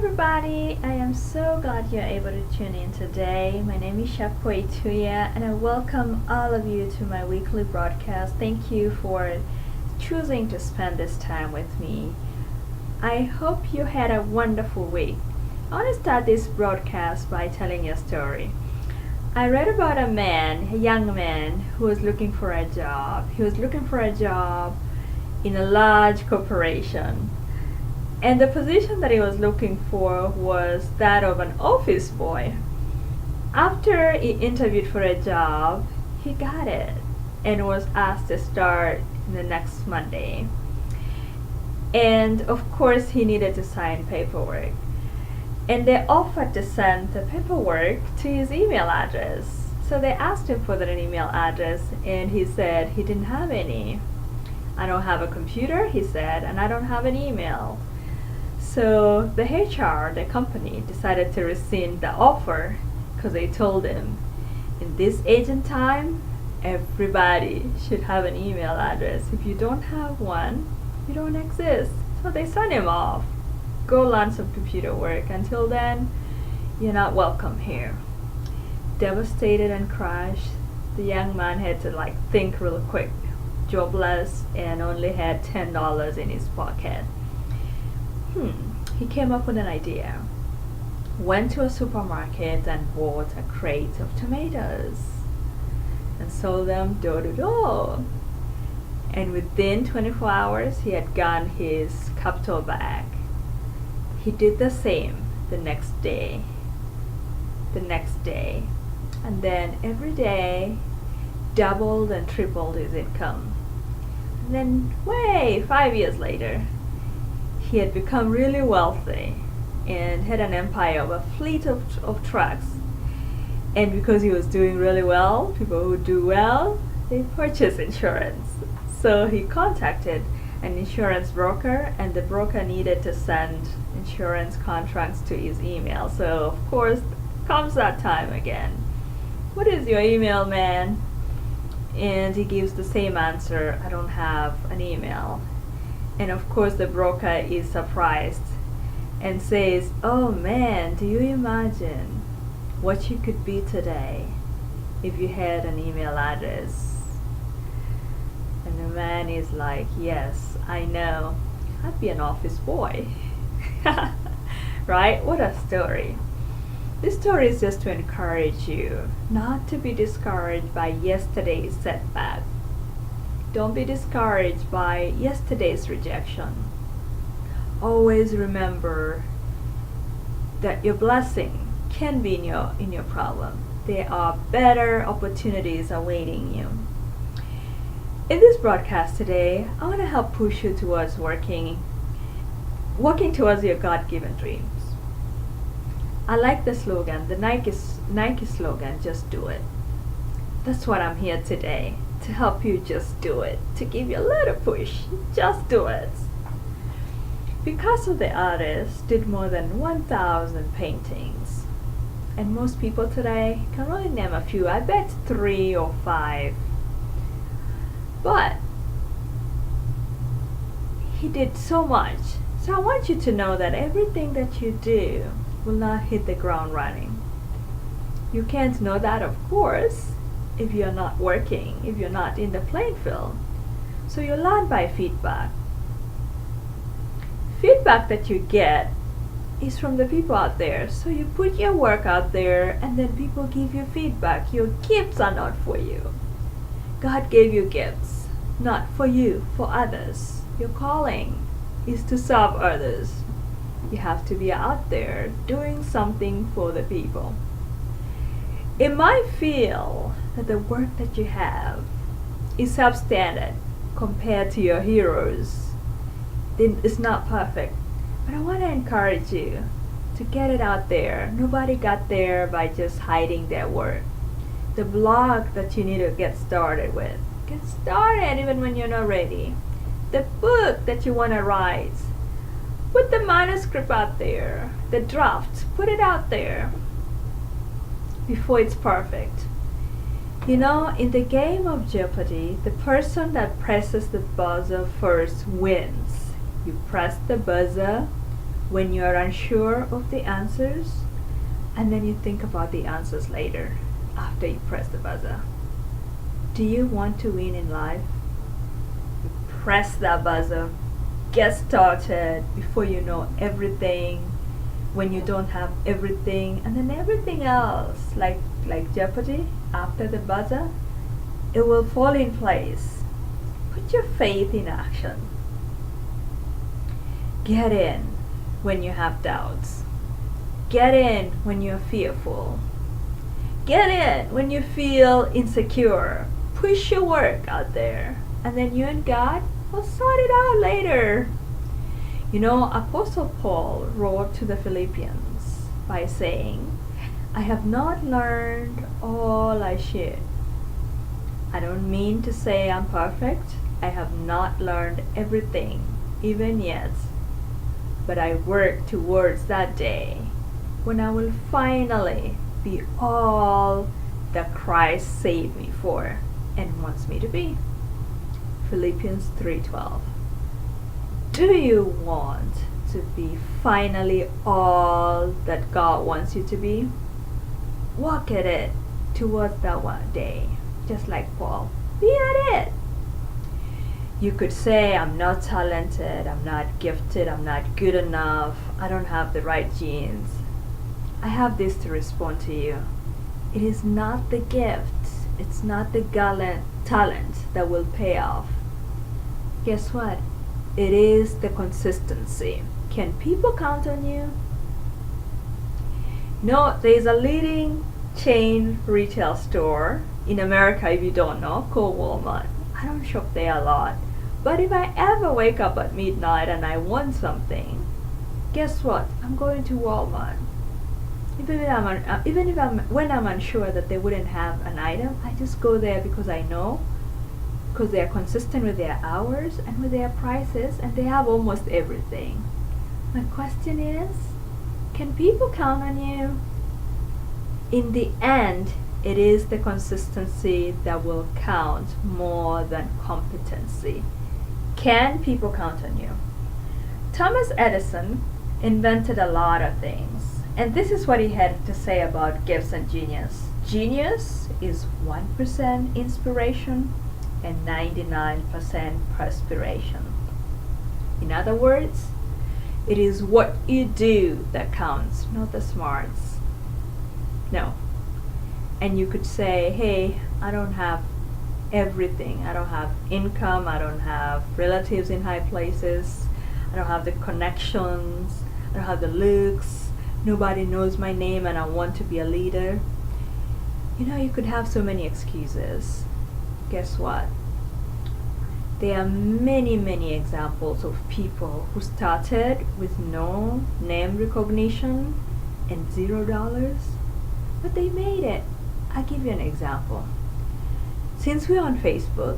everybody, I am so glad you're able to tune in today. My name is Shakwe Tuya and I welcome all of you to my weekly broadcast. Thank you for choosing to spend this time with me. I hope you had a wonderful week. I want to start this broadcast by telling you a story. I read about a young man who was looking for a job. He was looking for a job in a large corporation. And the position that he was looking for was that of an office boy. After he interviewed for a job, he got it and was asked to start the next Monday. And of course, he needed to sign paperwork. And they offered to send the paperwork to his email address. So they asked him for an email address, and he said he didn't have any. I don't have a computer, he said, and I don't have an email. So the HR, the company, decided to rescind the offer because they told him, in this age and time, everybody should have an email address. If you don't have one, you don't exist. So they sent him off. Go learn some computer work. Until then, you're not welcome here. Devastated and crushed, the young man had to think real quick. Jobless and only had $10 in his pocket. He came up with an idea. Went to a supermarket and bought a crate of tomatoes and sold them door to door. And within 24 hours, he had gotten his capital back. He did the same the next day, and then every day doubled and tripled his income. And then, 5 years later, he had become really wealthy and had an empire of a fleet of trucks. And because he was doing really well, people who do well, they purchase insurance. So he contacted an insurance broker, and the broker needed to send insurance contracts to his email. So of course, comes that time again. What is your email, man? And he gives the same answer, I don't have an email. And of course the broker is surprised and says, oh man, do you imagine what you could be today if you had an email address? And the man is like, yes, I know. I'd be an office boy. Right? What a story. This story is just to encourage you not to be discouraged by yesterday's setback. Don't be discouraged by yesterday's rejection. Always remember that your blessing can be in your problem. There are better opportunities awaiting you. In this broadcast today, I want to help push you towards working towards your God-given dreams. I like the slogan, the Nike slogan, just do it. That's what I'm here today, to help you just do it, to give you a little push. Just do it. Picasso the artist did more than 1,000 paintings. And most people today can only name a few, I bet 3 or 5. But he did so much. So I want you to know that everything that you do will not hit the ground running. You can't know that, of course, if you're not working, if you're not in the playing field. So you learn by feedback. Feedback that you get is from the people out there. So you put your work out there and then people give you feedback. Your gifts are not for you. God gave you gifts, not for you, for others. Your calling is to serve others. You have to be out there doing something for the people. It might feel that the work that you have is substandard compared to your heroes. It's not perfect. But I want to encourage you to get it out there. Nobody got there by just hiding their work. The blog that you need to get started with. Get started even when you're not ready. The book that you want to write. Put the manuscript out there. The draft. Put it out there before it's perfect. You know, in the game of Jeopardy, the person that presses the buzzer first wins. You press the buzzer when you're unsure of the answers, and then you think about the answers later after you press the buzzer. Do you want to win in life? Press that buzzer. Get started before you know everything, when you don't have everything, and then everything else, like Jeopardy, after the buzzer, it will fall in place. Put your faith in action. Get in when you have doubts. Get in when you're fearful. Get in when you feel insecure. Push your work out there, and then you and God will sort it out later. You know, Apostle Paul wrote to the Philippians by saying, I have not learned all I should. I don't mean to say I'm perfect. I have not learned everything, even yet. But I work towards that day when I will finally be all that Christ saved me for and wants me to be. Philippians 3:12. Do you want to be finally all that God wants you to be? Walk at it towards that one day, just like Paul. Be at it. You could say, I'm not talented, I'm not gifted, I'm not good enough, I don't have the right genes. I have this to respond to you. It is not the gift, it's not the talent that will pay off. Guess what? It is the consistency. Can people count on you? No, there is a leading chain retail store in America, if you don't know, called Walmart. I don't shop there a lot. But if I ever wake up at midnight and I want something, guess what? I'm going to Walmart. When I'm unsure that they wouldn't have an item, I just go there because I know, because they are consistent with their hours and with their prices, and they have almost everything. My question is, can people count on you? In the end, it is the consistency that will count more than competency. Can people count on you? Thomas Edison invented a lot of things, and this is what he had to say about gifts and genius. Genius is 1% inspiration and 99% perspiration. In other words, it is what you do that counts, not the smarts. No. And you could say, hey, I don't have everything. I don't have income. I don't have relatives in high places. I don't have the connections. I don't have the looks. Nobody knows my name and I want to be a leader. You know, you could have so many excuses. Guess what? There are many, many examples of people who started with no name recognition and $0, but they made it. I'll give you an example. Since we're on Facebook,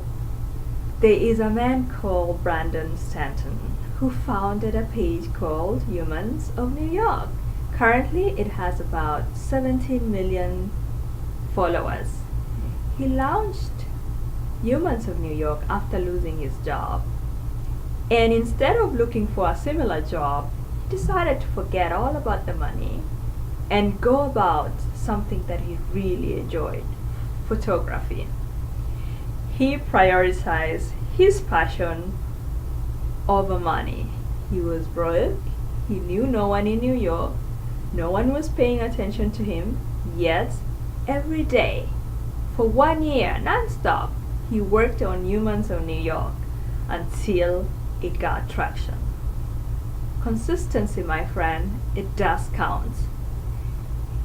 there is a man called Brandon Stanton who founded a page called Humans of New York. Currently, it has about 17 million followers. He launched Humans of New York after losing his job. And instead of looking for a similar job, he decided to forget all about the money and go about something that he really enjoyed, photography. He prioritized his passion over money. He was broke, he knew no one in New York, no one was paying attention to him, yet every day, for 1 year, non-stop, he worked on Humans of New York until it got traction. Consistency, my friend, it does count.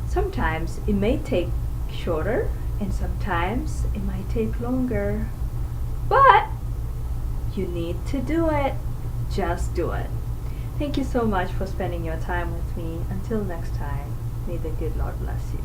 Sometimes it may take shorter and sometimes it might take longer, but you need to do it. Just do it. Thank you so much for spending your time with me. Until next time, may the good Lord bless you.